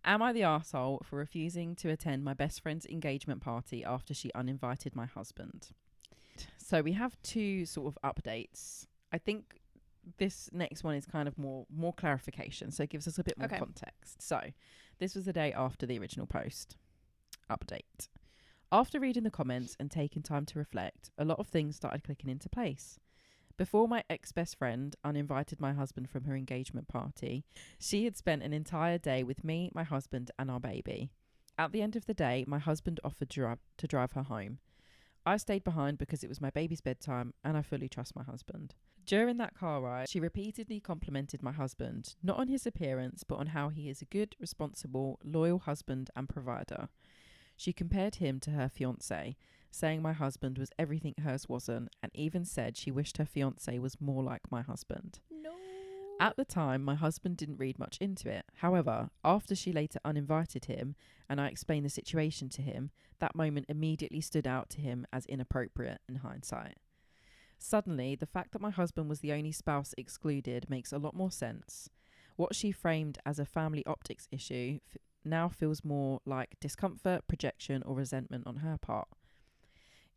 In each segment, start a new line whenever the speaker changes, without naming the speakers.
Am I the arsehole for refusing to attend my best friend's engagement party after she uninvited my husband? So we have two sort of updates. I think this next one is kind of more clarification, so it gives us a bit more context. So this was the day after the original post. Update. After reading the comments and taking time to reflect, a lot of things started clicking into place. Before my ex-best friend uninvited my husband from her engagement party, she had spent an entire day with me, my husband, and our baby. At the end of the day, my husband offered to drive her home. I stayed behind because it was my baby's bedtime and I fully trust my husband. During that car ride, she repeatedly complimented my husband, not on his appearance, but on how he is a good, responsible, loyal husband and provider. She compared him to her fiancé, saying my husband was everything hers wasn't, and even said she wished her fiancé was more like my husband.
No.
At the time, my husband didn't read much into it. However, after she later uninvited him and I explained the situation to him, that moment immediately stood out to him as inappropriate in hindsight. Suddenly, the fact that my husband was the only spouse excluded makes a lot more sense. What she framed as a family optics issue now feels more like discomfort, projection, or resentment on her part.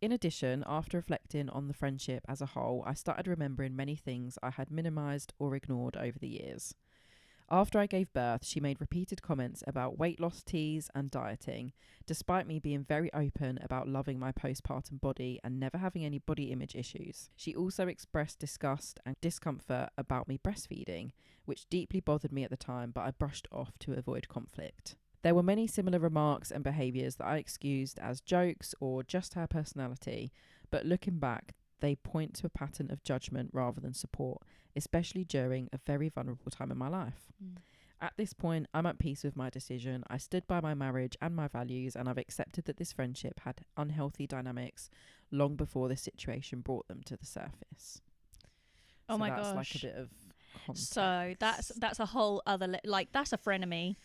In addition, after reflecting on the friendship as a whole, I started remembering many things I had minimised or ignored over the years. After I gave birth, she made repeated comments about weight loss teas and dieting, despite me being very open about loving my postpartum body and never having any body image issues. She also expressed disgust and discomfort about me breastfeeding, which deeply bothered me at the time, but I brushed off to avoid conflict. There were many similar remarks and behaviours that I excused as jokes or just her personality, but looking back, they point to a pattern of judgment rather than support, especially during a very vulnerable time in my life. At this point, I'm at peace with my decision. I stood by my marriage and my values, and I've accepted that this friendship had unhealthy dynamics long before this situation brought them to the surface.
Oh
so
my
that's
gosh.
like a bit of context.
So that's a whole other, that's a frenemy.